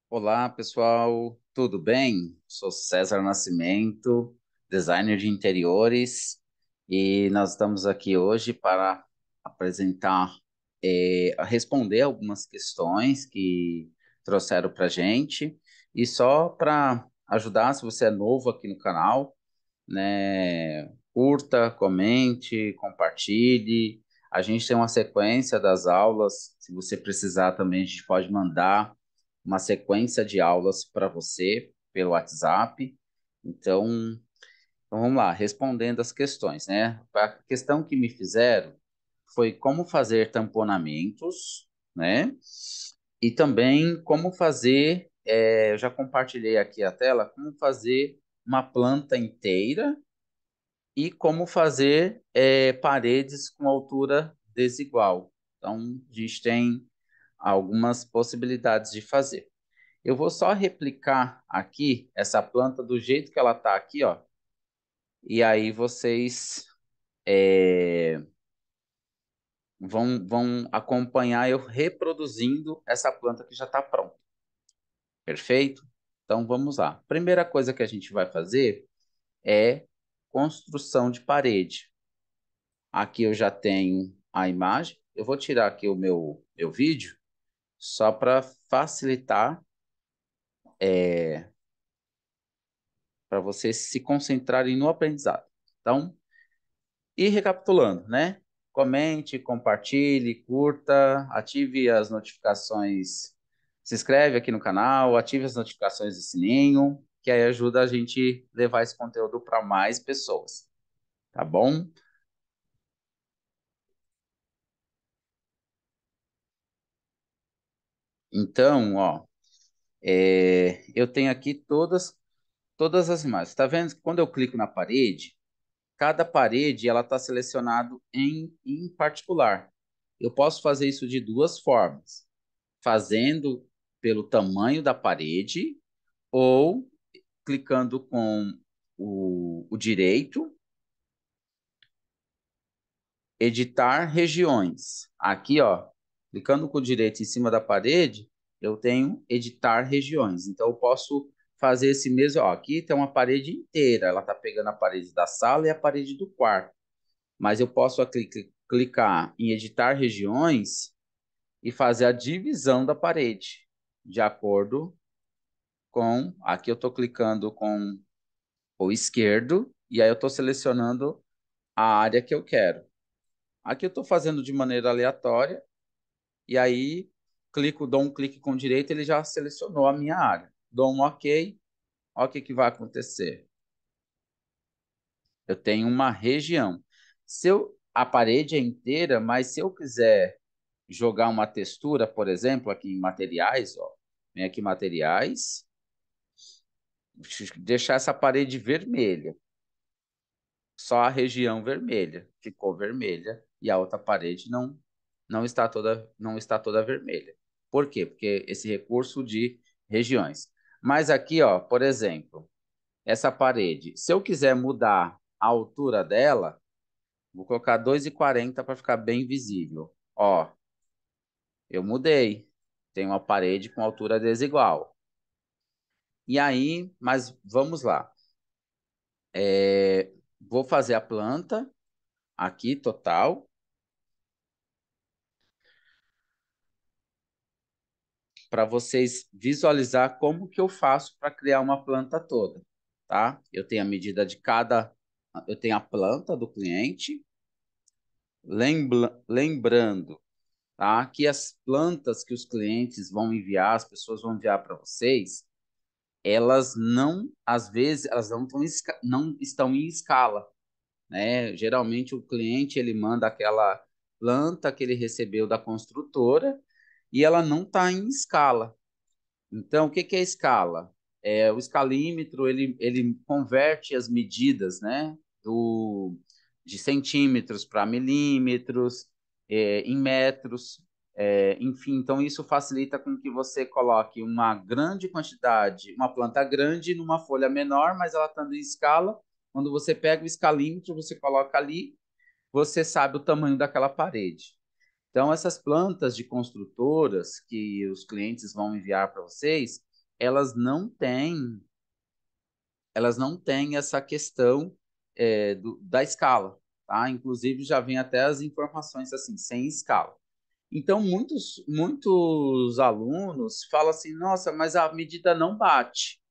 Olá, pessoal, tudo bem? Sou César Nascimento, designer de interiores, e nós estamos aqui hoje para apresentar, responder algumas questões que trouxeram para a gente, e só para ajudar, se você é novo aqui no canal, né, curta, comente, compartilhe. A gente tem uma sequência das aulas, se você precisar também, a gente pode mandar uma sequência de aulas para você pelo WhatsApp. Então, vamos lá, respondendo as questões, né? A questão que me fizeram foi como fazer tamponamentos, né? E também como fazer, eu já compartilhei aqui a tela, como fazer uma planta inteira e como fazer paredes com altura desigual. Então, a gente tem algumas possibilidades de fazer. Eu vou só replicar aqui essa planta do jeito que ela está aqui, ó. E aí vocês vão acompanhar eu reproduzindo essa planta que já está pronta. Perfeito? Então vamos lá. Primeira coisa que a gente vai fazer é construção de parede. Aqui eu já tenho a imagem. Eu vou tirar aqui o meu vídeo só para facilitar, para vocês se concentrarem no aprendizado. Então, e recapitulando, né? Comente, compartilhe, curta, ative as notificações, se inscreve aqui no canal, ative as notificações do sininho, que aí ajuda a gente levar esse conteúdo para mais pessoas, tá bom? Então, ó, eu tenho aqui todas as imagens. Tá vendo que quando eu clico na parede, cada parede ela está selecionado em particular. Eu posso fazer isso de duas formas, fazendo pelo tamanho da parede ou clicando com o direito, editar regiões. Aqui, ó, clicando com o direito em cima da parede, eu tenho editar regiões. Então, eu posso fazer esse mesmo, ó, aqui tem uma parede inteira, ela está pegando a parede da sala e a parede do quarto. Mas eu posso clicar em editar regiões e fazer a divisão da parede, de acordo com. Aqui eu estou clicando com o esquerdo, e aí eu estou selecionando a área que eu quero. Aqui eu estou fazendo de maneira aleatória, e aí dou um clique com o direito, ele já selecionou a minha área. Dou um OK, olha o que vai acontecer. Eu tenho uma região. A parede é inteira, mas se eu quiser jogar uma textura, por exemplo, aqui em materiais, ó, vem aqui materiais, deixar essa parede vermelha, só a região vermelha, ficou vermelha e a outra parede não está toda vermelha. Por quê? Porque esse recurso de regiões. Mas aqui, ó, por exemplo, essa parede, se eu quiser mudar a altura dela, vou colocar 2,40 para ficar bem visível. Ó, eu mudei. Tem uma parede com altura desigual. E aí, mas vamos lá. Vou fazer a planta aqui, total, para vocês visualizar como que eu faço para criar uma planta toda, tá? Eu tenho a medida de cada, eu tenho a planta do cliente, lembrando, tá? Que as plantas que os clientes vão enviar, as pessoas vão enviar para vocês, elas não, às vezes, elas não estão em escala, né? Geralmente o cliente ele manda aquela planta que ele recebeu da construtora e ela não está em escala. Então, o que que é escala? O escalímetro ele converte as medidas, né, de centímetros para milímetros, em metros, enfim. Então, isso facilita com que você coloque uma grande quantidade, uma planta grande numa folha menor, mas ela estando em escala. Quando você pega o escalímetro, você coloca ali, você sabe o tamanho daquela parede. Então, essas plantas de construtoras que os clientes vão enviar para vocês, elas não têm, elas não têm essa questão da escala, tá? Inclusive já vem até as informações assim, sem escala. Então, muitos alunos falam assim, nossa, mas a medida não bate.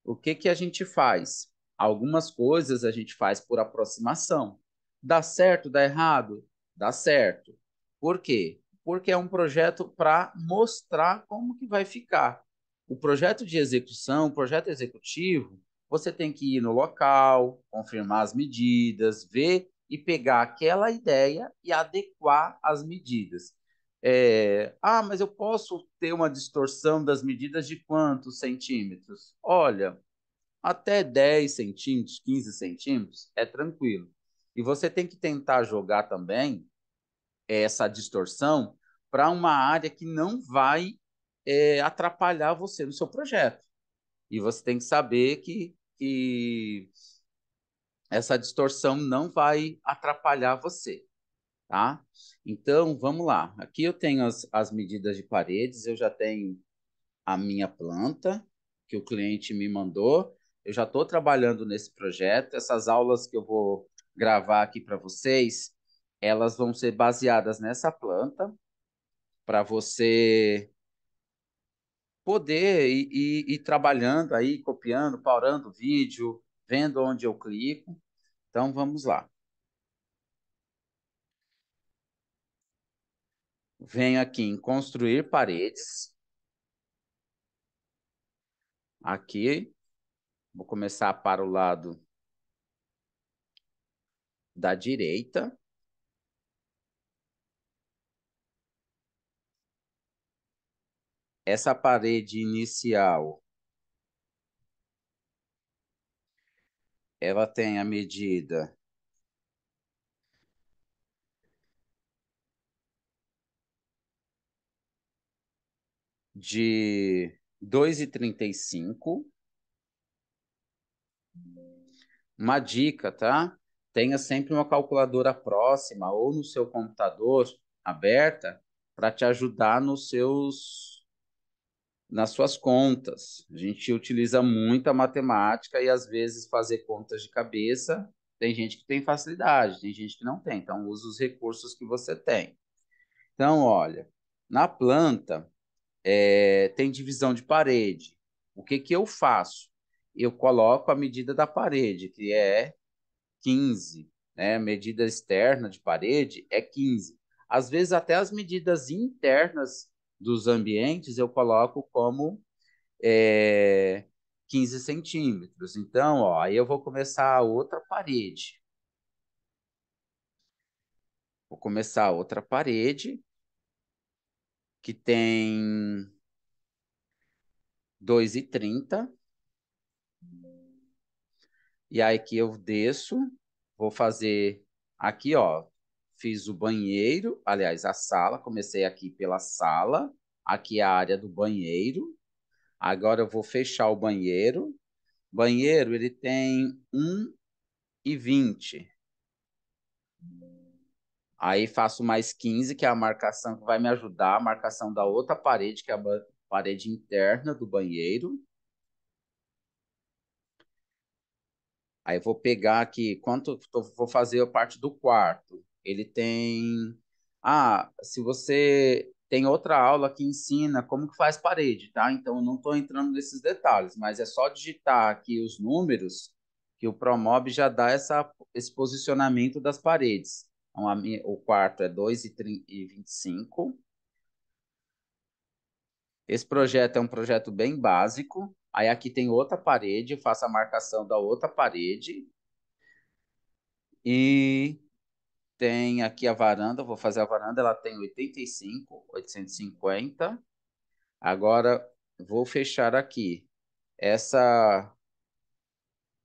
O que que a gente faz? Algumas coisas a gente faz por aproximação. Dá certo, dá errado? Dá certo. Por quê? Porque é um projeto para mostrar como que vai ficar. O projeto de execução, o projeto executivo, você tem que ir no local, confirmar as medidas, ver e pegar aquela ideia e adequar as medidas. Mas eu posso ter uma distorção das medidas de quantos centímetros? Olha, até 10 centímetros, 15 centímetros é tranquilo. E você tem que tentar jogar também essa distorção para uma área que não vai atrapalhar você no seu projeto. E você tem que saber que essa distorção não vai atrapalhar você, tá? Então, vamos lá. Aqui eu tenho as medidas de paredes, eu já tenho a minha planta que o cliente me mandou. Eu já estou trabalhando nesse projeto. Essas aulas que eu vou gravar aqui para vocês, elas vão ser baseadas nessa planta para você poder ir trabalhando aí, copiando, pausando o vídeo, vendo onde eu clico. Então, vamos lá. Venho aqui em construir paredes. Aqui, vou começar para o lado da direita. Essa parede inicial, ela tem a medida de 2,35. Uma dica, tá? Tenha sempre uma calculadora próxima ou no seu computador aberta para te ajudar nas suas contas. A gente utiliza muita matemática e às vezes fazer contas de cabeça, tem gente que tem facilidade, tem gente que não tem. Então, use os recursos que você tem. Então, olha, na planta tem divisão de parede. O que que eu faço? Eu coloco a medida da parede, que é 15, né? Medida externa de parede é 15. Às vezes, até as medidas internas dos ambientes eu coloco como é, 15 centímetros. Então, ó, aí eu vou começar a outra parede. Vou começar a outra parede, que tem 2,30. E aí que eu desço, vou fazer aqui, ó. Fiz o banheiro, aliás, a sala. Comecei aqui pela sala. Aqui é a área do banheiro. Agora eu vou fechar o banheiro. Banheiro, ele tem 1,20. Aí faço mais 15, que é a marcação que vai me ajudar, a marcação da outra parede, que é a parede interna do banheiro. Aí vou pegar aqui, vou fazer a parte do quarto. Ele tem. Se você tem outra aula que ensina como que faz parede, tá? Então eu não estou entrando nesses detalhes, mas é só digitar aqui os números que o Promob já dá esse posicionamento das paredes. Então, o quarto é 2,25. Esse projeto é um projeto bem básico. Aí aqui tem outra parede, eu faço a marcação da outra parede. E tem aqui a varanda, vou fazer a varanda, ela tem 85, 850. Agora vou fechar aqui. Essa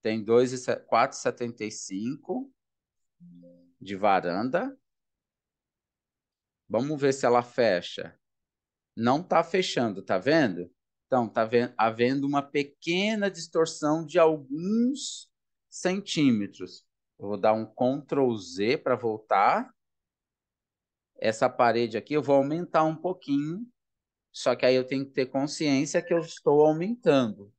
tem 4,75 de varanda. Vamos ver se ela fecha. Não está fechando, tá vendo? Então, tá havendo uma pequena distorção de alguns centímetros. Eu vou dar um Ctrl Z para voltar. Essa parede aqui eu vou aumentar um pouquinho Só que aí eu tenho que ter consciência que eu estou aumentando.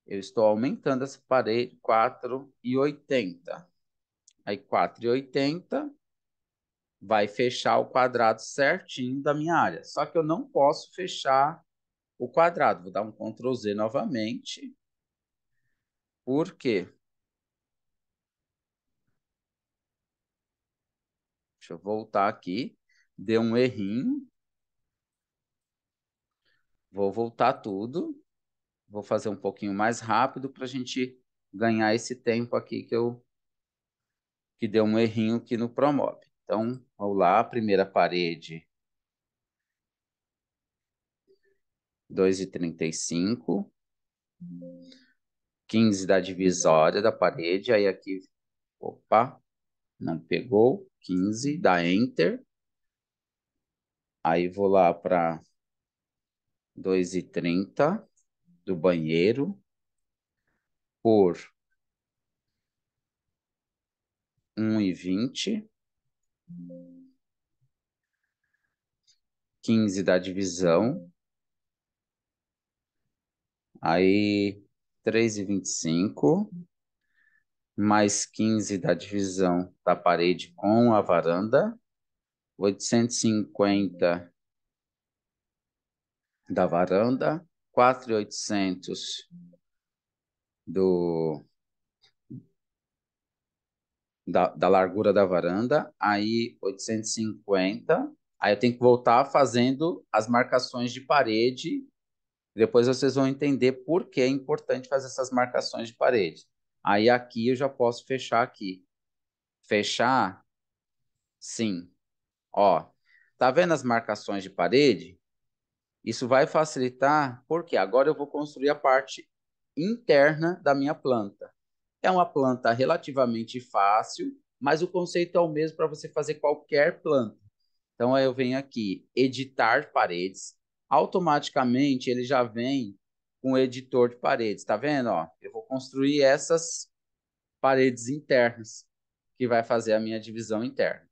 Eu estou aumentando essa parede 4,80. Aí 4,80 vai fechar o quadrado certinho da minha área. Só que eu não posso fechar o quadrado. Vou dar um Ctrl Z novamente. Por quê? Deixa eu voltar aqui. Deu um errinho. Vou voltar tudo. Vou fazer um pouquinho mais rápido para a gente ganhar esse tempo aqui que deu um errinho aqui no Promove. Então, vamos lá, primeira parede, 2,35, 15 da divisória da parede, aí aqui, opa, não pegou, 15, dá Enter, aí vou lá para 2,30 do banheiro, por 1,20, 15 da divisão, aí 3,25, mais 15 da divisão da parede com a varanda, 850 da varanda, 4.800 do da largura da varanda, aí 850. Aí eu tenho que voltar fazendo as marcações de parede. Depois vocês vão entender por que é importante fazer essas marcações de parede. Aí aqui eu já posso fechar aqui. Fechar? Sim. Ó, tá vendo as marcações de parede? Isso vai facilitar, porque agora eu vou construir a parte interna da minha planta. É uma planta relativamente fácil, mas o conceito é o mesmo para você fazer qualquer planta. Então, aí eu venho aqui, editar paredes. Automaticamente, ele já vem com o editor de paredes. Tá vendo? Ó, eu vou construir essas paredes internas, que vai fazer a minha divisão interna.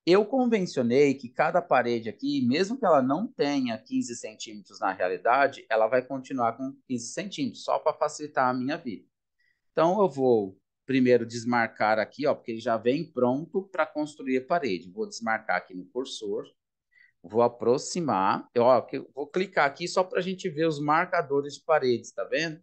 Eu convencionei que cada parede aqui, mesmo que ela não tenha 15 centímetros na realidade, ela vai continuar com 15 centímetros, só para facilitar a minha vida. Então, eu vou primeiro desmarcar aqui, ó, porque ele já vem pronto para construir a parede. Vou desmarcar aqui no cursor, vou aproximar, ó, vou clicar aqui só para a gente ver os marcadores de paredes, tá vendo?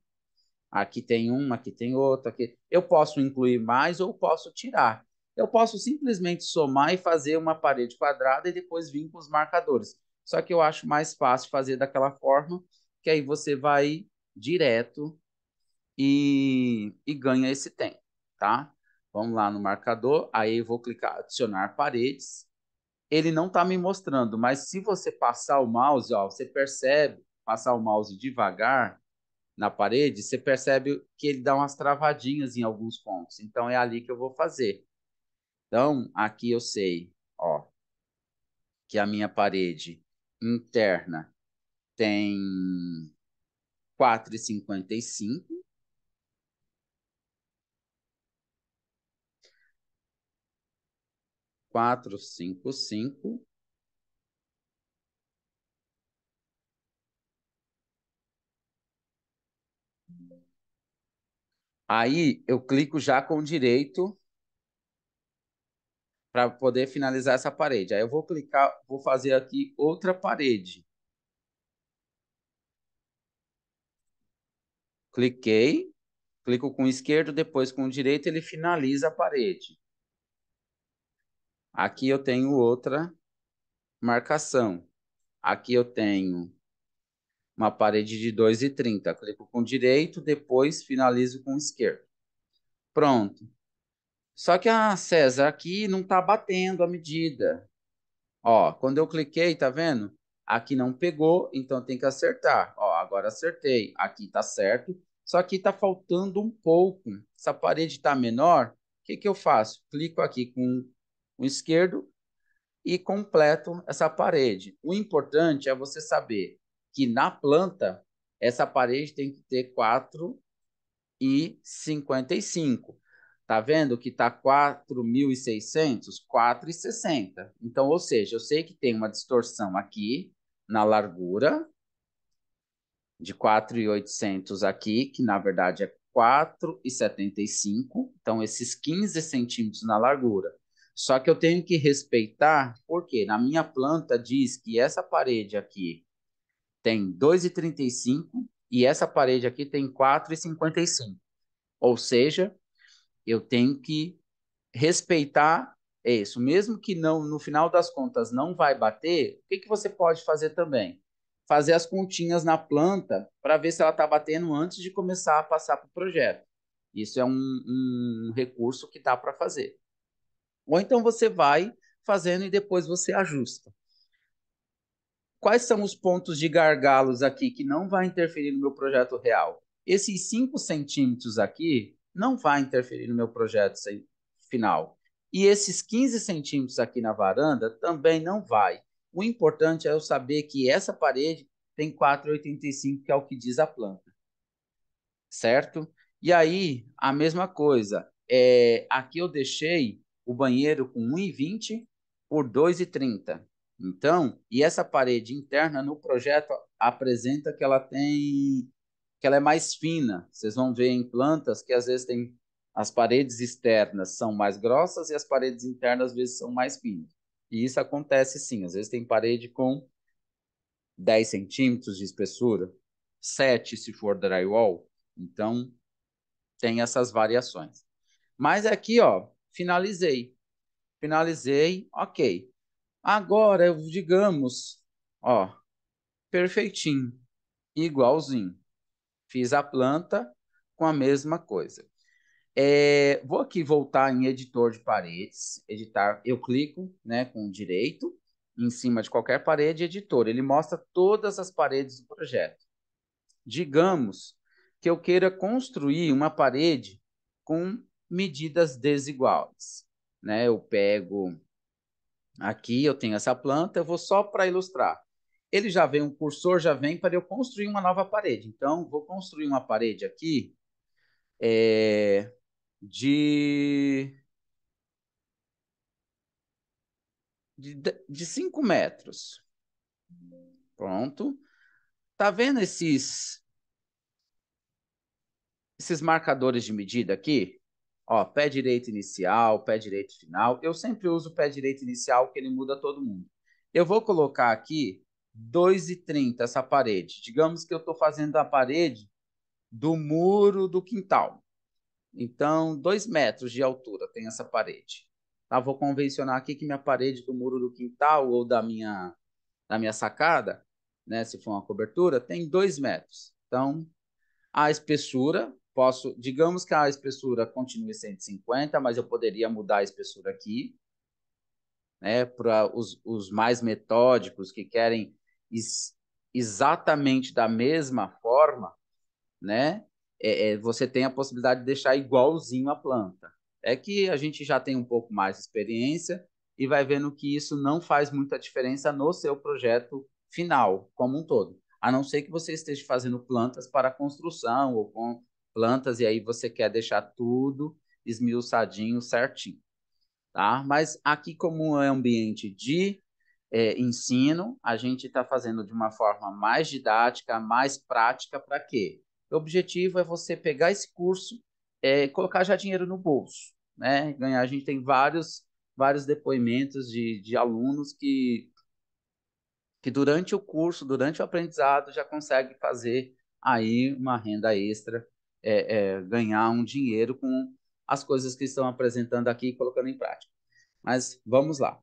Aqui tem uma, aqui tem outra, aqui. Eu posso incluir mais ou posso tirar. Eu posso simplesmente somar e fazer uma parede quadrada e depois vir com os marcadores. Só que eu acho mais fácil fazer daquela forma, que aí você vai direto e ganha esse tempo, tá? Vamos lá no marcador, aí eu vou clicar adicionar paredes. Ele não está me mostrando, mas se você passar o mouse, ó, você percebe, passar o mouse devagar, na parede, você percebe que ele dá umas travadinhas em alguns pontos. Então é ali que eu vou fazer. Então, aqui eu sei, ó, que a minha parede interna tem 4,55. Cinco. Aí eu clico já com direito para poder finalizar essa parede. Aí eu vou clicar, vou fazer aqui outra parede. Cliquei, clico com o esquerdo, depois com o direito, ele finaliza a parede. Aqui eu tenho outra marcação. Aqui eu tenho uma parede de 2,30. Clico com o direito, depois finalizo com o esquerdo. Pronto. Só que, César, aqui não está batendo a medida. Ó, quando eu cliquei, tá vendo? Aqui não pegou, então tem que acertar. Ó, agora acertei. Aqui tá certo, só que tá faltando um pouco. Essa parede tá menor, o que que eu faço? Clico aqui com o esquerdo e completo essa parede. O importante é você saber que na planta, essa parede tem que ter 4,55. Tá vendo que tá 4.600? 4,60. Então, ou seja, eu sei que tem uma distorção aqui, na largura, de 4.800 aqui, que na verdade é 4,75. Então, esses 15 centímetros na largura. Só que eu tenho que respeitar, porque na minha planta diz que essa parede aqui tem 2,35 e essa parede aqui tem 4,55. Ou seja, eu tenho que respeitar isso. Mesmo que não, no final das contas não vai bater, o que, que você pode fazer também? Fazer as continhas na planta para ver se ela está batendo antes de começar a passar para o projeto. Isso é um recurso que dá para fazer. Ou então você vai fazendo e depois você ajusta. Quais são os pontos de gargalos aqui que não vai interferir no meu projeto real? Esses 5 centímetros aqui não vai interferir no meu projeto final. E esses 15 centímetros aqui na varanda também não vai. O importante é eu saber que essa parede tem 4,85, que é o que diz a planta, certo? E aí, a mesma coisa. Aqui eu deixei o banheiro com 1,20 por 2,30. Então, e essa parede interna no projeto apresenta que ela tem, que ela é mais fina. Vocês vão ver em plantas que às vezes tem as paredes externas são mais grossas e as paredes internas às vezes são mais finas. E isso acontece sim. Às vezes tem parede com 10 centímetros de espessura, 7 se for drywall. Então, tem essas variações. Mas aqui, ó, finalizei. Finalizei, ok. Agora, eu, digamos, ó, perfeitinho, igualzinho. Fiz a planta com a mesma coisa. Vou aqui voltar em editor de paredes, editar, eu clico, né, com o direito, em cima de qualquer parede, editor. Ele mostra todas as paredes do projeto. Digamos que eu queira construir uma parede com medidas desiguais, né? Eu pego aqui, eu tenho essa planta, eu vou só para ilustrar. Ele já vem, um cursor já vem para eu construir uma nova parede. Então, vou construir uma parede aqui é, de, de 5 metros. Pronto. Tá vendo esses marcadores de medida aqui? Ó, pé direito inicial, pé direito final. Eu sempre uso o pé direito inicial, que ele muda todo mundo. Eu vou colocar aqui 2,30 essa parede. Digamos que eu estou fazendo a parede do muro do quintal. Então, 2 metros de altura tem essa parede. Tá? Vou convencionar aqui que minha parede do muro do quintal ou da minha sacada, né, se for uma cobertura, tem 2 metros. Então, a espessura, digamos que a espessura continue 150, mas eu poderia mudar a espessura aqui, né, para os mais metódicos que querem exatamente da mesma forma, né, você tem a possibilidade de deixar igualzinho a planta. É que a gente já tem um pouco mais de experiência e vai vendo que isso não faz muita diferença no seu projeto final, como um todo. A não ser que você esteja fazendo plantas para construção ou com plantas e aí você quer deixar tudo esmiuçadinho, certinho, tá? Mas aqui, como é ambiente de ensino, a gente está fazendo de uma forma mais didática, mais prática, para quê? O objetivo é você pegar esse curso e colocar já dinheiro no bolso, né? Ganhar. A gente tem vários depoimentos de alunos que durante o curso, durante o aprendizado, já consegue fazer aí uma renda extra, ganhar um dinheiro com as coisas que estão apresentando aqui e colocando em prática. Mas vamos lá.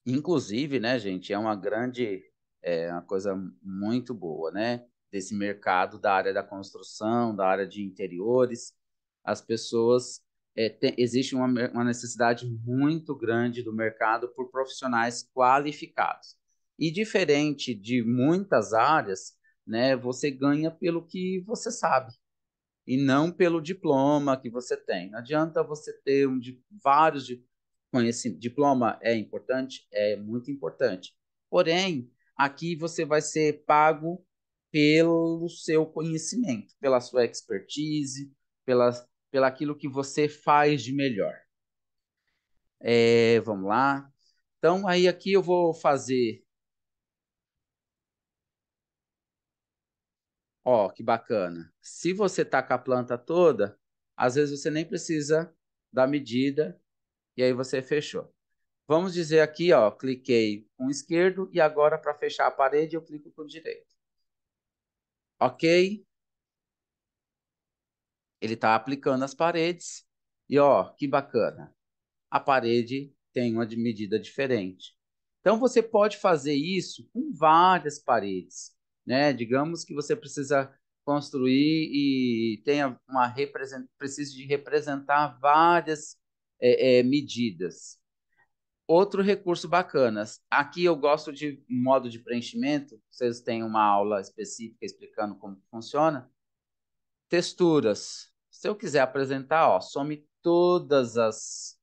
Inclusive, né, gente, uma coisa muito boa, né, desse mercado da área da construção, da área de interiores. As pessoas, existe uma necessidade muito grande do mercado por profissionais qualificados. E diferente de muitas áreas, né, você ganha pelo que você sabe e não pelo diploma que você tem. Não adianta você ter vários conhecimentos. Diploma é importante? É muito importante. Porém, aqui você vai ser pago pelo seu conhecimento, pela sua expertise, pelaquilo que você faz de melhor. Vamos lá. Então, aí aqui eu vou fazer, ó, que bacana. Se você tá com a planta toda, às vezes você nem precisa da medida e aí você fechou. Vamos dizer aqui, ó, cliquei com o esquerdo e agora para fechar a parede eu clico com o direito. Ok? Ele está aplicando as paredes e ó, que bacana. A parede tem uma medida diferente. Então você pode fazer isso com várias paredes, né? Digamos que você precisa construir e tenha precise de representar várias medidas. Outro recurso bacana. Aqui eu gosto de modo de preenchimento. Vocês têm uma aula específica explicando como funciona. Texturas. Se eu quiser apresentar, ó, some todas as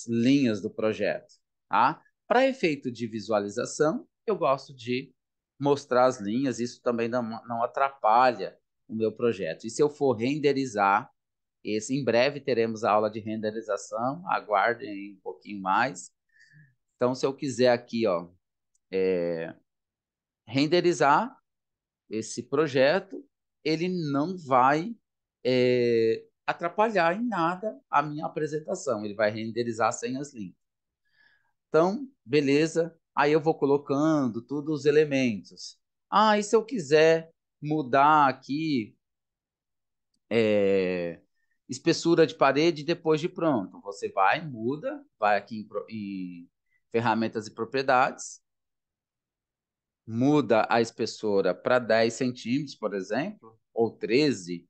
linhas do projeto, tá? Para efeito de visualização, eu gosto de mostrar as linhas, isso também não atrapalha o meu projeto. E se eu for renderizar, em breve teremos a aula de renderização, aguardem um pouquinho mais. Então, se eu quiser aqui, ó, renderizar esse projeto, ele não vai atrapalhar em nada a minha apresentação, ele vai renderizar sem as linhas. Então, beleza. Aí eu vou colocando todos os elementos. Ah, e se eu quiser mudar aqui é, espessura de parede depois de pronto? Você vai, muda, vai aqui em ferramentas e propriedades, muda a espessura para 10 centímetros, por exemplo, ou 13.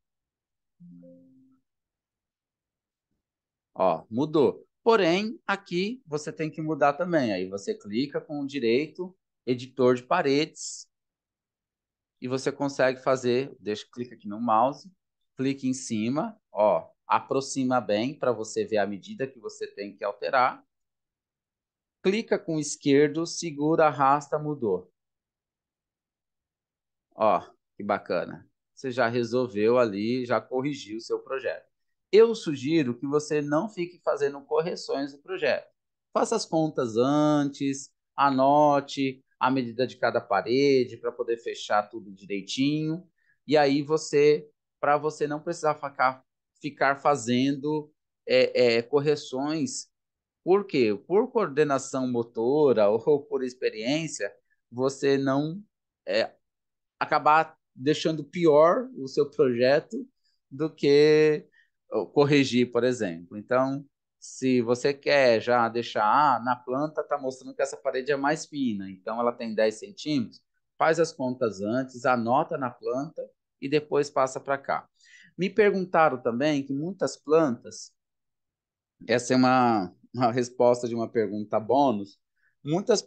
Ó, mudou. Porém, aqui você tem que mudar também. Aí você clica com o direito, editor de paredes, e você consegue fazer, clica aqui no mouse, clique em cima, ó, aproxima bem para você ver a medida que você tem que alterar. Clica com o esquerdo, segura, arrasta, mudou. Ó, que bacana. Você já resolveu ali, já corrigiu o seu projeto. Eu sugiro que você não fique fazendo correções do projeto. Faça as contas antes, anote a medida de cada parede para poder fechar tudo direitinho. E aí para você não precisar ficar fazendo correções, por quê? Por coordenação motora ou por experiência, você não é, acabar deixando pior o seu projeto do que corrigir, por exemplo. Então, se você quer já deixar, na planta está mostrando que essa parede é mais fina, então ela tem 10 centímetros, faz as contas antes, anota na planta e depois passa para cá. Me perguntaram também que muitas plantas, essa é uma resposta de uma pergunta bônus, muitas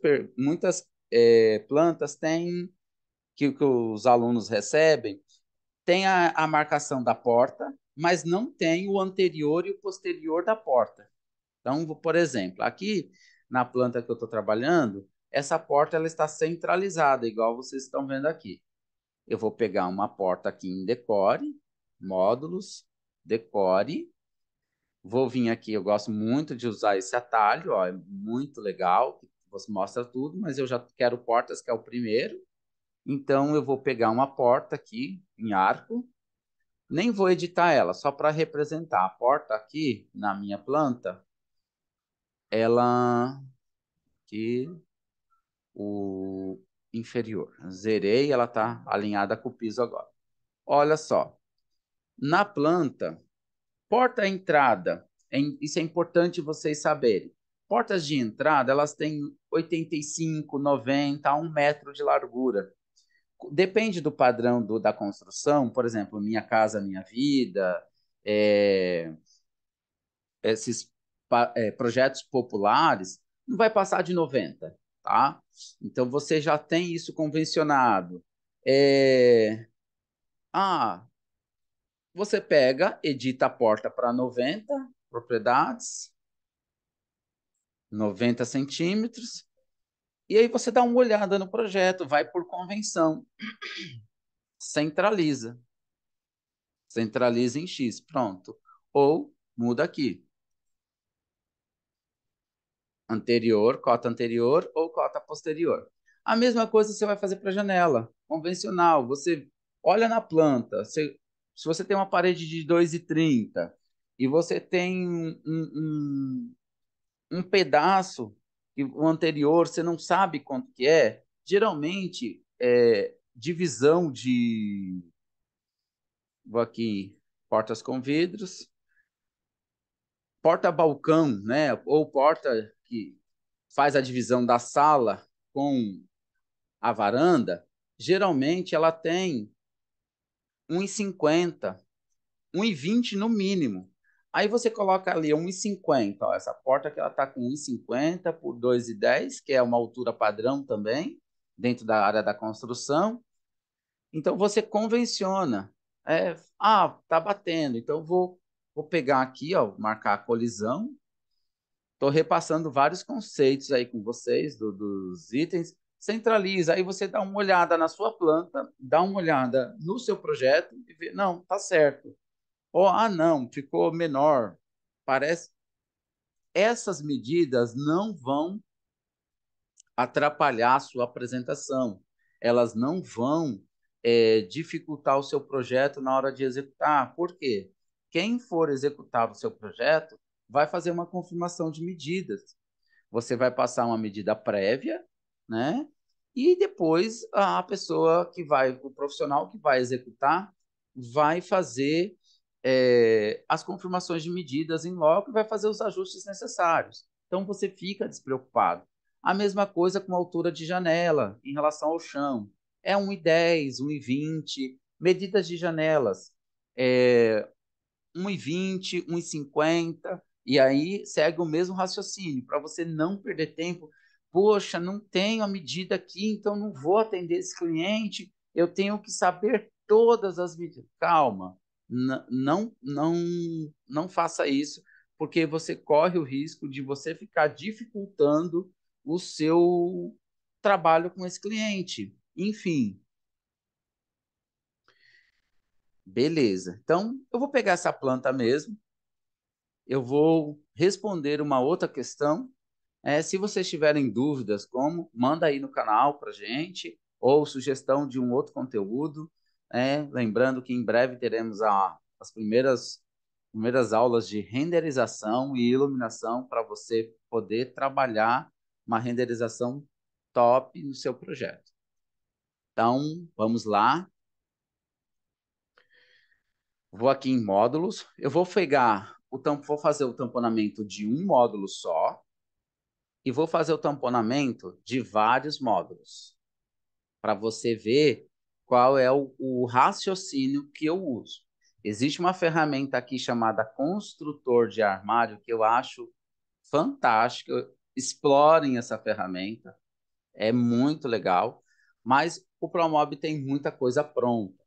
plantas têm que os alunos recebem, tem a marcação da porta, mas não tem o anterior e o posterior da porta. Então, por exemplo, aqui na planta que eu estou trabalhando, essa porta ela está centralizada, igual vocês estão vendo aqui. Eu vou pegar uma porta aqui em decore, módulos, decore. Vou vir aqui, eu gosto muito de usar esse atalho, ó, é muito legal, você mostra tudo, mas eu já quero portas, que é o primeiro. Então, eu vou pegar uma porta aqui em arco, nem vou editar ela, só para representar. A porta aqui na minha planta, ela aqui, o inferior. Zerei, ela está alinhada com o piso agora. Olha só, na planta, porta-entrada, isso é importante vocês saberem. Portas de entrada, elas têm 85, 90, 1 metro de largura. Depende do padrão da construção, por exemplo, Minha Casa Minha Vida, é, esses projetos populares, não vai passar de 90, tá? Então você já tem isso convencionado. É, ah, você pega, edita a porta para 90 propriedades, 90 centímetros, e aí você dá uma olhada no projeto, vai por convenção, centraliza. Centraliza em X, pronto. Ou muda aqui. anterior ou cota posterior. A mesma coisa você vai fazer para a janela convencional. Você olha na planta, se você tem uma parede de 2,30 e você tem um pedaço que o anterior você não sabe quanto que é, geralmente divisão de, vou aqui, portas com vidros, porta-balcão, né? Ou porta que faz a divisão da sala com a varanda, geralmente ela tem 1,50, 1,20 no mínimo. Aí você coloca ali 1,50, ó, essa porta que ela está com 1,50 por 2,10, que é uma altura padrão também, dentro da área da construção. Então você convenciona. Tá batendo, então vou pegar aqui, ó, marcar a colisão. Estou repassando vários conceitos aí com vocês dos itens. Centraliza, aí você dá uma olhada na sua planta, dá uma olhada no seu projeto e vê, não, tá certo. Ou, não, ficou menor. Parece. Essas medidas não vão atrapalhar a sua apresentação. Elas não vão dificultar o seu projeto na hora de executar. Por quê? Quem for executar o seu projeto vai fazer uma confirmação de medidas. Você vai passar uma medida prévia, né? E depois a pessoa que vai, o profissional que vai executar, vai fazer as confirmações de medidas em loco e vai fazer os ajustes necessários. Então você fica despreocupado. A mesma coisa com a altura de janela em relação ao chão. É 1,10, 1,20. Medidas de janelas. 1,20, 1,50, e aí segue o mesmo raciocínio, para você não perder tempo. Poxa, não tenho a medida aqui, então não vou atender esse cliente, eu tenho que saber todas as medidas. Calma, não faça isso, porque você corre o risco de você ficar dificultando o seu trabalho com esse cliente. Enfim, beleza. Então, eu vou pegar essa planta mesmo, eu vou responder uma outra questão. Se vocês tiverem dúvidas, manda aí no canal para gente, ou sugestão de um outro conteúdo. Lembrando que em breve teremos as primeiras aulas de renderização e iluminação para você poder trabalhar uma renderização top no seu projeto. Então, vamos lá. Vou aqui em módulos. Eu vou vou fazer o tamponamento de um módulo só e vou fazer o tamponamento de vários módulos para você ver qual é o raciocínio que eu uso. Existe uma ferramenta aqui chamada Construtor de Armário que eu acho fantástica. Explorem essa ferramenta, é muito legal. Mas o Promob tem muita coisa pronta,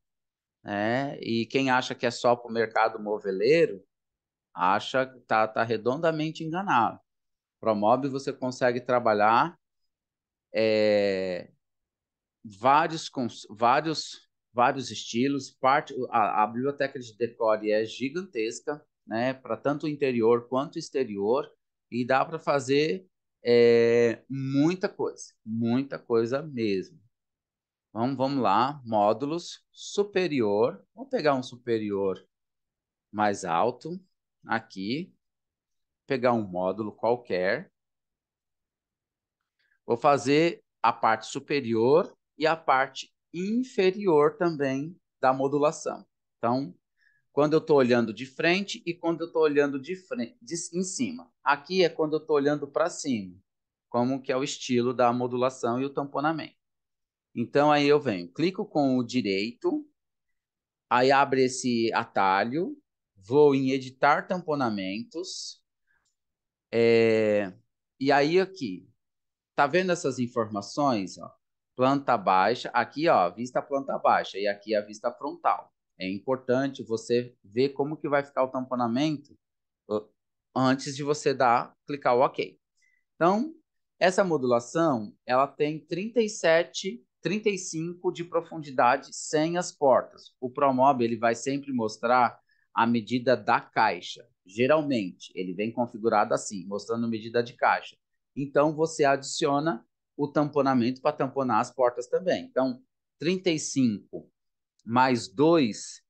né? E quem acha que é só para o mercado moveleiro, acha que tá redondamente enganado. Promob você consegue trabalhar vários estilos. A biblioteca de decore é gigantesca, né? Para tanto interior quanto exterior, e dá para fazer muita coisa mesmo. Vamos lá, módulos superior. Vamos pegar um superior mais alto aqui, pegar um módulo qualquer. Vou fazer a parte superior e a parte inferior também da modulação. Então, quando eu estou olhando de frente e quando eu estou olhando em cima. Aqui é quando eu estou olhando para cima, como que é o estilo da modulação e o tamponamento. Então, aí eu venho, clico com o direito, aí abre esse atalho, vou em editar tamponamentos, e aí aqui, tá vendo essas informações? Ó? Planta baixa, aqui ó, vista planta baixa e aqui a vista frontal. É importante você ver como que vai ficar o tamponamento antes de você clicar o OK. Então, essa modulação, ela tem 37, 35 de profundidade sem as portas. O ProMob, ele vai sempre mostrar a medida da caixa. Geralmente, ele vem configurado assim, mostrando medida de caixa. Então, você adiciona o tamponamento para tamponar as portas também. Então, 35 mais 2,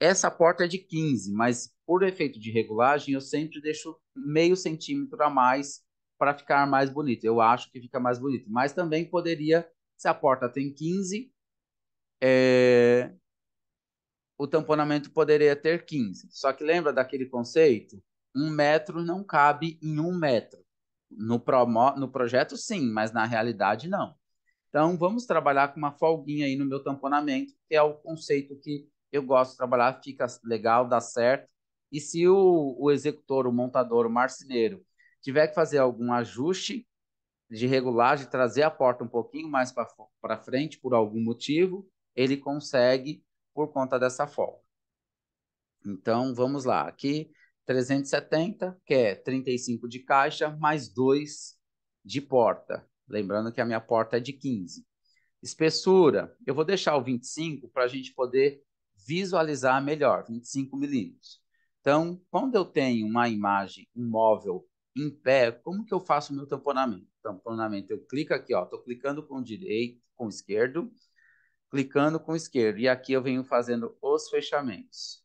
essa porta é de 15, mas por efeito de regulagem, eu sempre deixo meio centímetro a mais para ficar mais bonito. Eu acho que fica mais bonito. Mas também poderia, se a porta tem 15, o tamponamento poderia ter 15. Só que lembra daquele conceito? 1 metro não cabe em 1 metro. No projeto, sim, mas na realidade, não. Então, vamos trabalhar com uma folguinha aí no meu tamponamento, que é o conceito que eu gosto de trabalhar, fica legal, dá certo. E se o executor, o montador, o marceneiro, tiver que fazer algum ajuste de regulagem, trazer a porta um pouquinho mais para frente por algum motivo, ele consegue por conta dessa folga. Então, vamos lá. Aqui, 370, que é 35 de caixa, mais 2 de porta. Lembrando que a minha porta é de 15. Espessura, eu vou deixar o 25 para a gente poder visualizar melhor, 25 milímetros. Então, quando eu tenho uma imagem, um móvel em pé, como que eu faço o meu tamponamento? Tamponamento, eu clico aqui, ó, estou clicando com o direito, com o esquerdo, clicando com o esquerdo, e aqui eu venho fazendo os fechamentos.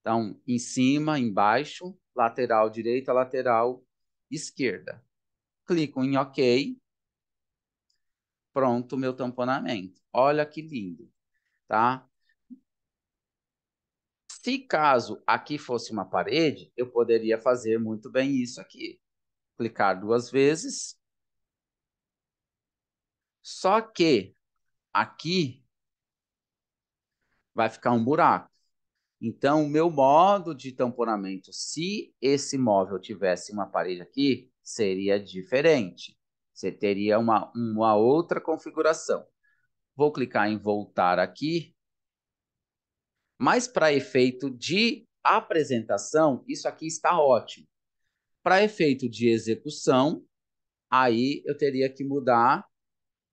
Então, em cima, embaixo, lateral direita, lateral esquerda. Clico em OK, pronto, meu tamponamento. Olha que lindo, tá? Se caso aqui fosse uma parede, eu poderia fazer muito bem isso aqui. Clicar 2 vezes. Só que aqui vai ficar um buraco. Então, o meu modo de tamponamento, se esse móvel tivesse uma parede aqui, seria diferente. Você teria uma outra configuração. Vou clicar em voltar aqui. Mas para efeito de apresentação, isso aqui está ótimo. Para efeito de execução, aí eu teria que mudar,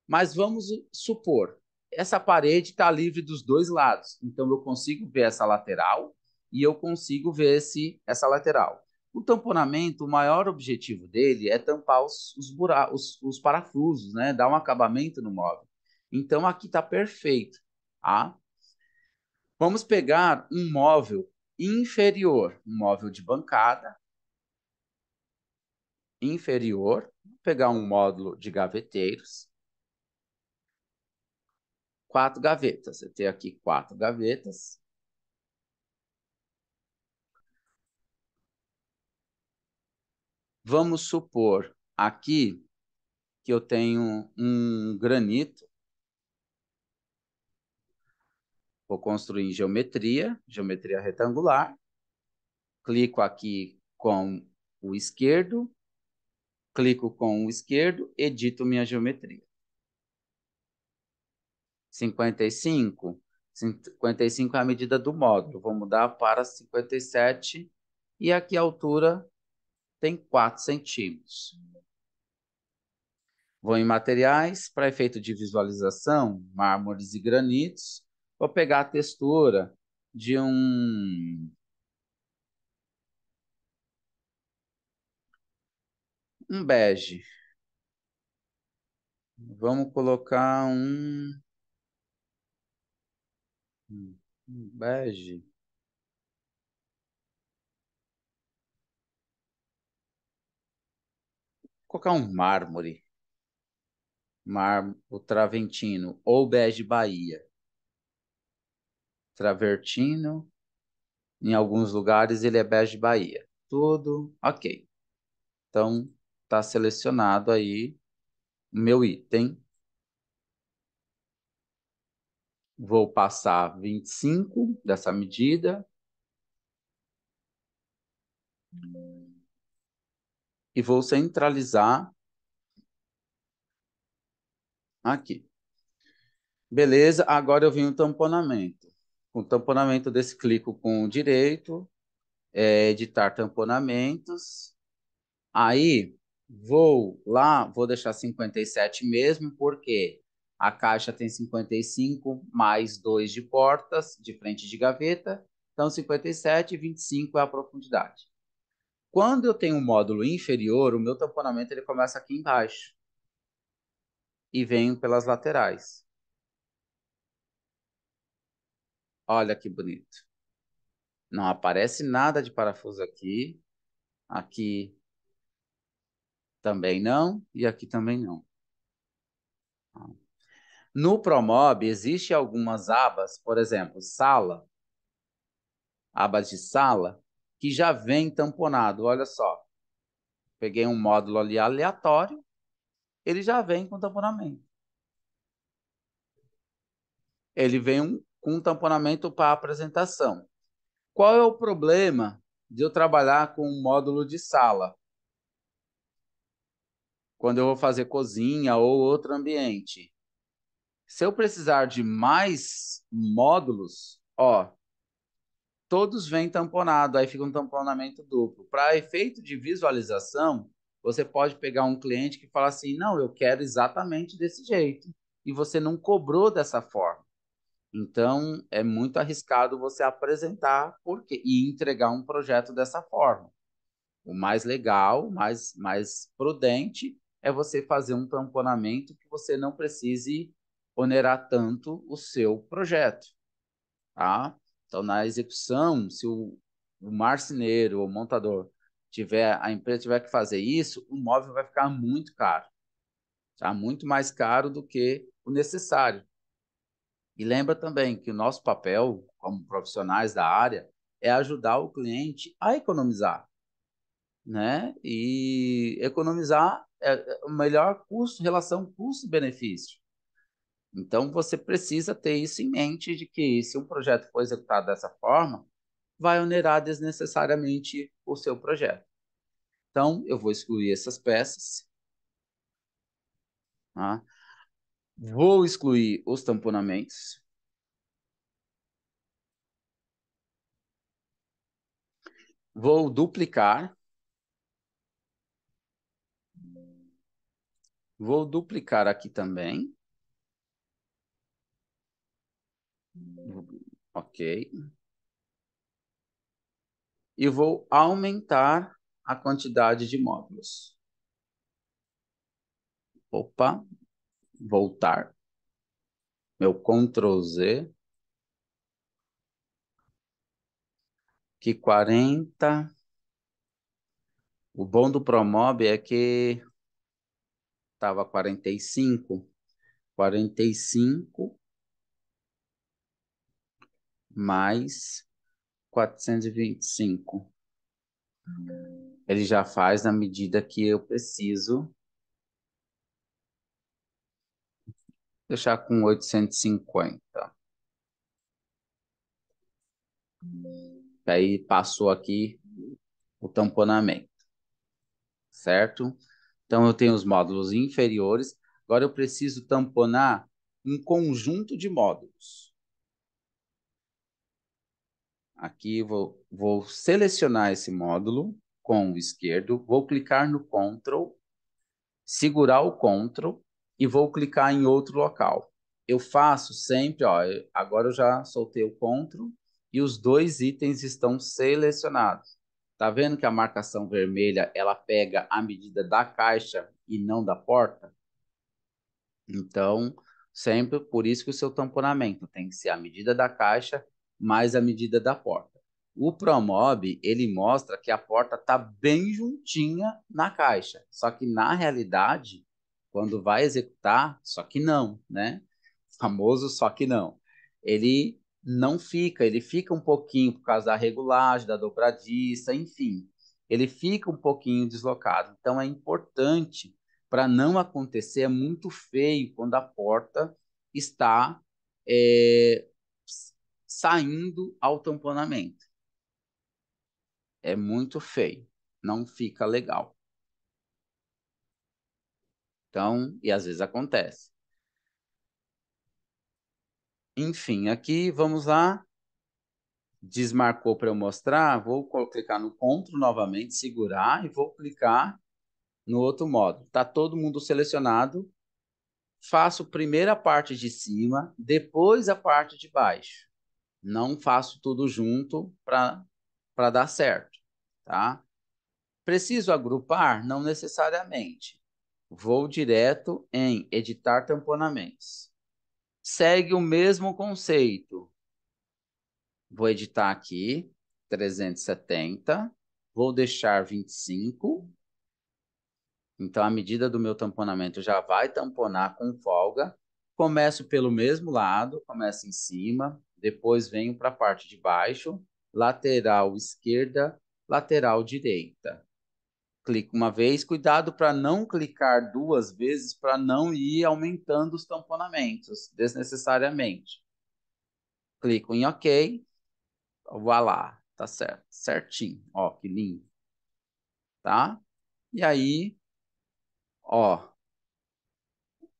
mas vamos supor, essa parede está livre dos dois lados, então eu consigo ver essa lateral e eu consigo ver essa lateral. O tamponamento, o maior objetivo dele é tampar os parafusos, né? Dar um acabamento no móvel. Então aqui está perfeito, tá? Vamos pegar um móvel inferior, um móvel de bancada inferior, pegar um módulo de gaveteiros, 4 gavetas. Eu tenho aqui 4 gavetas. Vamos supor aqui que eu tenho um granito. Vou construir em geometria retangular. Clico aqui com o esquerdo, clico com o esquerdo, edito minha geometria. 55. 55 é a medida do módulo. Vou mudar para 57. E aqui a altura tem 4 centímetros. Vou em materiais, para efeito de visualização, mármores e granitos. Vou pegar a textura de um bege. Vamos colocar um bege. Vou colocar um mármore. O Traventino ou bege Bahia. Travertino. Em alguns lugares ele é bege Bahia. Tudo ok. Então, está selecionado aí o meu item. Vou passar 25 dessa medida e vou centralizar aqui. Beleza, agora eu venho o tamponamento. Com o tamponamento desse, clico com o direito, editar tamponamentos. Aí, vou lá, vou deixar 57 mesmo, porque a caixa tem 55 mais 2 de portas, de frente de gaveta. Então, 57 e 25 é a profundidade. Quando eu tenho um módulo inferior, o meu tamponamento ele começa aqui embaixo e vem pelas laterais. Olha que bonito. Não aparece nada de parafuso aqui. Aqui também não. E aqui também não. No Promob, existem algumas abas, por exemplo, sala, abas de sala, que já vem tamponado. Olha só. Peguei um módulo ali aleatório, ele já vem com tamponamento. Ele vem com um tamponamento para apresentação. Qual é o problema de eu trabalhar com um módulo de sala? Quando eu vou fazer cozinha ou outro ambiente. Se eu precisar de mais módulos, ó, todos vêm tamponados, aí fica um tamponamento duplo. Para efeito de visualização, você pode pegar um cliente que fala assim, não, eu quero exatamente desse jeito. E você não cobrou dessa forma. Então, é muito arriscado você apresentar e entregar um projeto dessa forma. O mais legal, mais prudente, é você fazer um tamponamento que você não precise onerar tanto o seu projeto, tá? Então, na execução, se o marceneiro ou montador a empresa tiver que fazer isso, o móvel vai ficar muito caro, tá? Muito mais caro do que o necessário. E lembra também que o nosso papel, como profissionais da área, é ajudar o cliente a economizar, né? E economizar é o melhor custo, relação custo-benefício. Então, você precisa ter isso em mente de que se um projeto for executado dessa forma, vai onerar desnecessariamente o seu projeto. Então, eu vou excluir essas peças, tá? Vou excluir os tamponamentos, vou duplicar, vou duplicar aqui também, ok, e vou aumentar a quantidade de módulos. Opa, voltar, meu Ctrl Z, que 40. O bom do Promob é que estava 45 mais 425. Ele já faz na medida que eu preciso. Deixar com 850. Aí passou aqui o tamponamento, certo? Então eu tenho os módulos inferiores. Agora eu preciso tamponar um conjunto de módulos. Aqui vou selecionar esse módulo com o esquerdo, vou clicar no Ctrl, segurar o Ctrl e vou clicar em outro local. Eu faço sempre, ó, agora eu já soltei o Ctrl e os dois itens estão selecionados. Tá vendo que a marcação vermelha, ela pega a medida da caixa e não da porta? Então, sempre por isso que o seu tamponamento tem que ser a medida da caixa mais a medida da porta. O Promob, ele mostra que a porta está bem juntinha na caixa, só que na realidade, quando vai executar, só que não, né? Famoso só que não. Ele não fica, ele fica um pouquinho por causa da regulagem, da dobradiça, enfim. Ele fica um pouquinho deslocado. Então é importante para não acontecer, é muito feio quando a porta está é, saindo ao tamponamento. É muito feio, não fica legal. Então, e às vezes acontece. Enfim, aqui vamos lá. Desmarcou para eu mostrar. Vou clicar no Ctrl novamente, segurar e vou clicar no outro módulo. Está todo mundo selecionado. Faço primeiro a parte de cima, depois a parte de baixo. Não faço tudo junto para dar certo, tá? Preciso agrupar? Não necessariamente. Vou direto em editar tamponamentos. Segue o mesmo conceito. Vou editar aqui, 370. Vou deixar 25. Então, a medida do meu tamponamento já vai tamponar com folga. Começo pelo mesmo lado, começo em cima, depois venho para a parte de baixo, lateral esquerda, lateral direita. Clico uma vez, cuidado para não clicar duas vezes para não ir aumentando os tamponamentos desnecessariamente. Clico em OK, voilá, tá certo, certinho, ó, que lindo, tá? E aí, ó,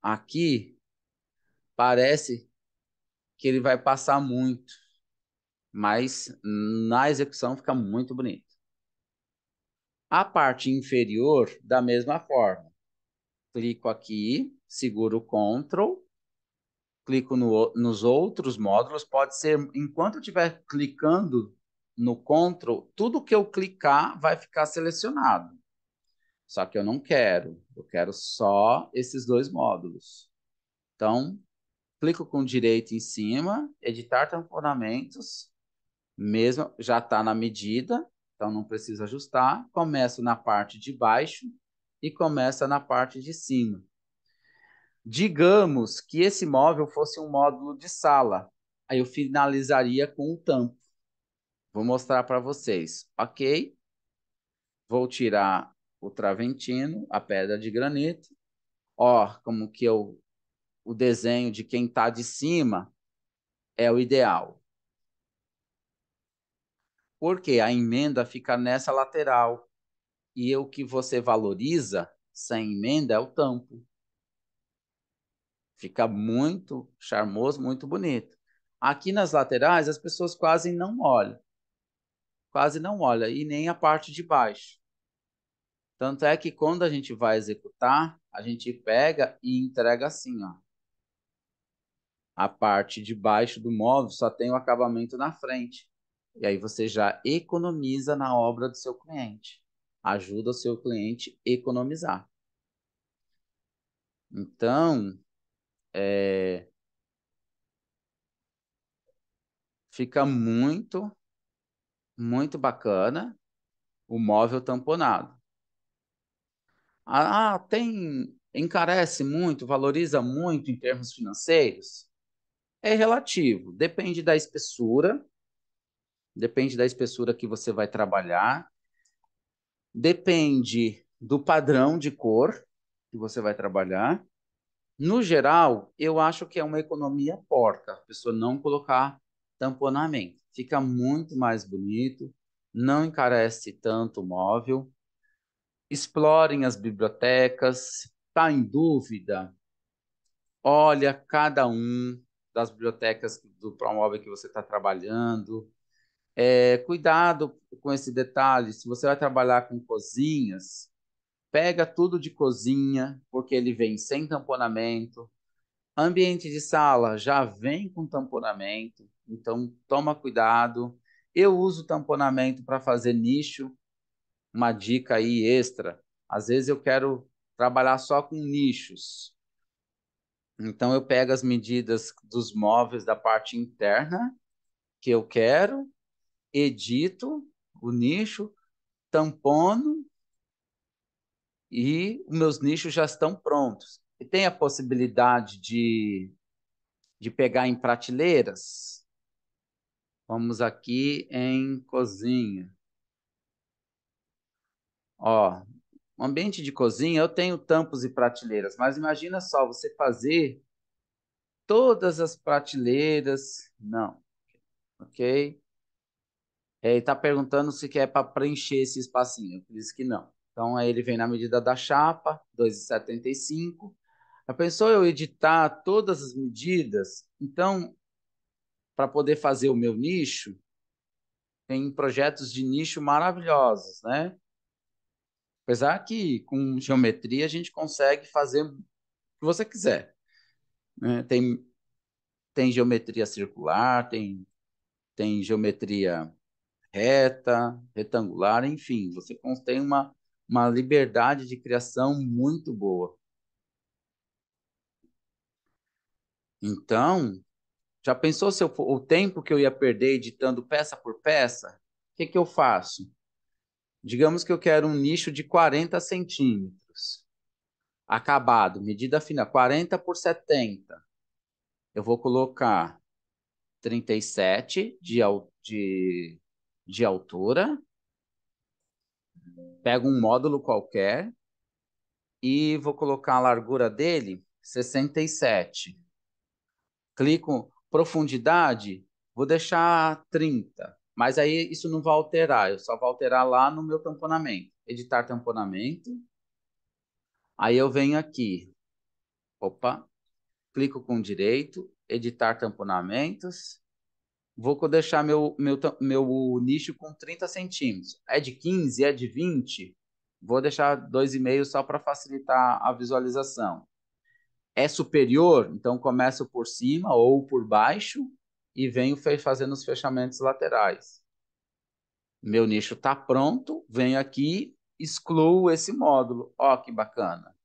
aqui parece que ele vai passar muito, mas na execução fica muito bonito. A parte inferior, da mesma forma. Clico aqui, seguro o Ctrl, clico nos outros módulos, pode ser, enquanto eu estiver clicando no Ctrl, tudo que eu clicar vai ficar selecionado. Só que eu quero só esses dois módulos. Então, clico com o direito em cima, editar tamponamentos, mesmo já está na medida, então não precisa ajustar. Começo na parte de baixo e começa na parte de cima. Digamos que esse móvel fosse um módulo de sala, aí eu finalizaria com o tampo. Vou mostrar para vocês, ok? Vou tirar o traventino, a pedra de granito. Ó, como que o desenho de quem está de cima é o ideal. Porque a emenda fica nessa lateral. E o que você valoriza sem emenda é o tampo. Fica muito charmoso, muito bonito. Aqui nas laterais, as pessoas quase não olham. Quase não olham. E nem a parte de baixo. Tanto é que quando a gente vai executar, a gente pega e entrega assim, ó. A parte de baixo do móvel só tem o acabamento na frente. E aí você já economiza na obra do seu cliente. Ajuda o seu cliente a economizar. Então, fica muito, muito bacana o móvel tamponado. Encarece muito, valoriza muito em termos financeiros? É relativo, depende da espessura que você vai trabalhar, depende do padrão de cor que você vai trabalhar. No geral, eu acho que é uma economia porca, a pessoa não colocar tamponamento. Fica muito mais bonito, não encarece tanto o móvel. Explorem as bibliotecas. Está em dúvida? Olha cada um das bibliotecas do Promove que você está trabalhando. Cuidado com esse detalhe. Se você vai trabalhar com cozinhas, pega tudo de cozinha, porque ele vem sem tamponamento. Ambiente de sala já vem com tamponamento, então toma cuidado. Eu uso tamponamento para fazer nicho, uma dica aí extra. Às vezes eu quero trabalhar só com nichos. Então eu pego as medidas dos móveis da parte interna que eu quero, edito o nicho, tampono e os meus nichos já estão prontos. E tem a possibilidade de pegar em prateleiras. Vamos aqui em cozinha. Ó, um ambiente de cozinha, eu tenho tampos e prateleiras, mas imagina só você fazer todas as prateleiras. Não, ok? Ele está perguntando se quer para preencher esse espacinho. Eu disse que não. Então, aí ele vem na medida da chapa, 2,75. Já pensou eu editar todas as medidas? Então, para poder fazer o meu nicho, tem projetos de nicho maravilhosos, né? Apesar que com geometria a gente consegue fazer o que você quiser, né? Tem geometria circular, tem geometria reta, retangular, enfim, você tem uma liberdade de criação muito boa. Então, já pensou se o tempo que eu ia perder editando peça por peça? O que eu faço? Digamos que eu quero um nicho de 40 centímetros. Acabado, medida final, 40 por 70. Eu vou colocar 37 de altura, pego um módulo qualquer e vou colocar a largura dele 67. Clico profundidade, vou deixar 30, mas aí isso não vai alterar, eu só vou alterar lá no meu tamponamento. Editar tamponamento, aí eu venho aqui, opa, clico com direito, editar tamponamentos, vou deixar meu nicho com 30 centímetros. É de 15, é de 20, vou deixar 2,5 só para facilitar a visualização. É superior, então começo por cima ou por baixo e venho fazendo os fechamentos laterais. Meu nicho está pronto, venho aqui, excluo esse módulo. Ó, que bacana.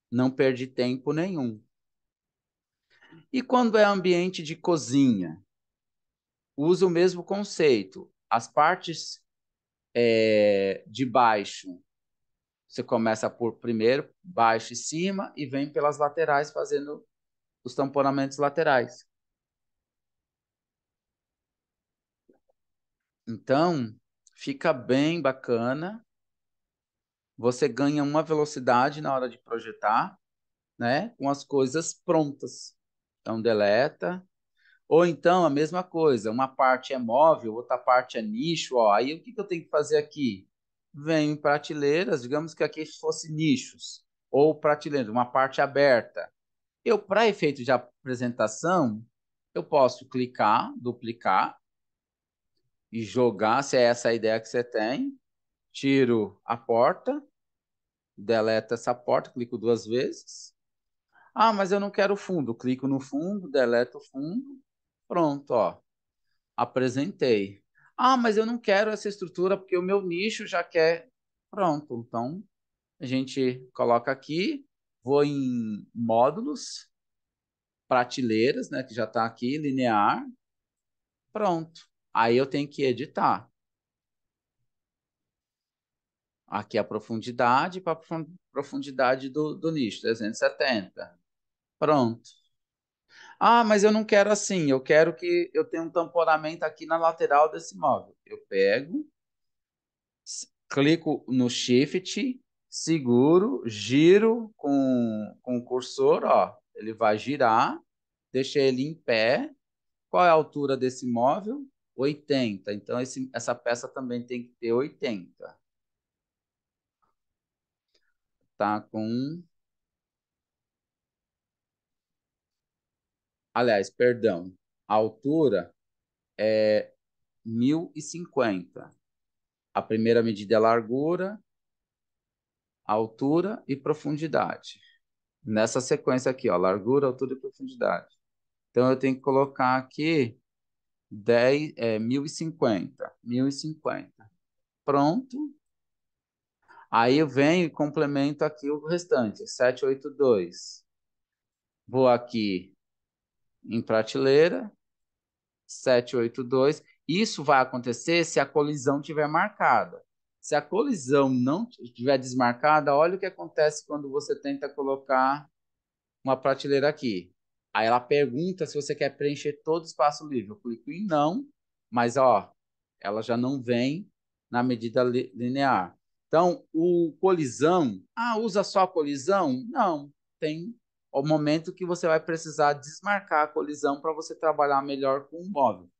Não perdi tempo nenhum. E quando é ambiente de cozinha? Usa o mesmo conceito. As partes de baixo, você começa por primeiro, baixo e cima, e vem pelas laterais fazendo os tamponamentos laterais. Então, fica bem bacana. Você ganha uma velocidade na hora de projetar, né? Com as coisas prontas. Então, deleta. Ou então, a mesma coisa, uma parte é móvel, outra parte é nicho. Ó. Aí, o que eu tenho que fazer aqui? Venho em prateleiras, digamos que aqui fosse nichos. Ou prateleiras, uma parte aberta. Eu, para efeito de apresentação, eu posso clicar, duplicar e jogar, se é essa a ideia que você tem. Tiro a porta, deleto essa porta, clico 2 vezes. Ah, mas eu não quero fundo. Clico no fundo, deleto o fundo. Pronto, ó. Apresentei. Ah, mas eu não quero essa estrutura porque o meu nicho já quer. Pronto, então a gente coloca aqui, vou em módulos, prateleiras, né, que já está aqui, linear. Pronto. Aí eu tenho que editar. Aqui a profundidade para a profundidade do nicho, 370. Pronto. Ah, mas eu não quero assim, eu quero que eu tenha um tamponamento aqui na lateral desse móvel. Eu pego, clico no Shift, seguro, giro com o cursor, ó, ele vai girar, deixei ele em pé. Qual é a altura desse móvel? 80. Então, essa peça também tem que ter 80. Tá com... Aliás, perdão. A altura é 1050. A primeira medida é a largura, altura e profundidade. Nessa sequência aqui, ó, largura, altura e profundidade. Então, eu tenho que colocar aqui 1050. 1050. Pronto. Aí eu venho e complemento aqui o restante, 782. Vou aqui em prateleira, 782. Isso vai acontecer se a colisão tiver marcada. Se a colisão não estiver desmarcada, olha o que acontece quando você tenta colocar uma prateleira aqui. Aí ela pergunta se você quer preencher todo o espaço livre. Eu clico em não, mas ó, ela já não vem na medida linear. Então, o colisão, usa só a colisão? Não, tem o momento que você vai precisar desmarcar a colisão para você trabalhar melhor com o móvel.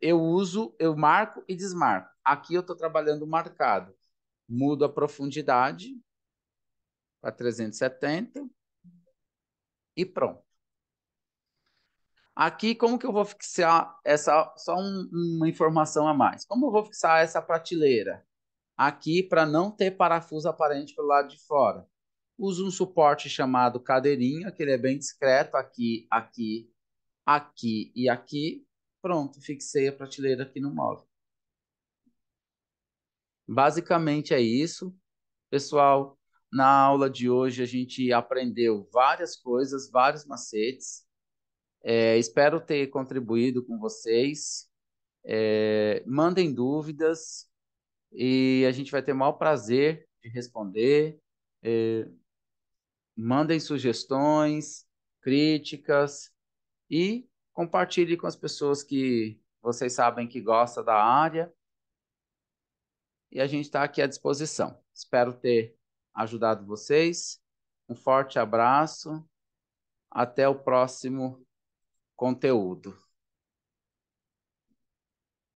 Eu marco e desmarco. Aqui eu estou trabalhando marcado. Mudo a profundidade para 370 e pronto. Aqui, como que eu vou fixar essa, só uma informação a mais. Como eu vou fixar essa prateleira? Aqui, para não ter parafuso aparente pelo lado de fora. Uso um suporte chamado cadeirinha, que ele é bem discreto, aqui, aqui, aqui e aqui. Pronto, fixei a prateleira aqui no móvel. Basicamente é isso. Pessoal, na aula de hoje a gente aprendeu várias coisas, vários macetes. Espero ter contribuído com vocês. Mandem dúvidas e a gente vai ter o maior prazer de responder. É, Mandem sugestões, críticas e compartilhe com as pessoas que vocês sabem que gostam da área. E a gente está aqui à disposição. Espero ter ajudado vocês. Um forte abraço. Até o próximo conteúdo.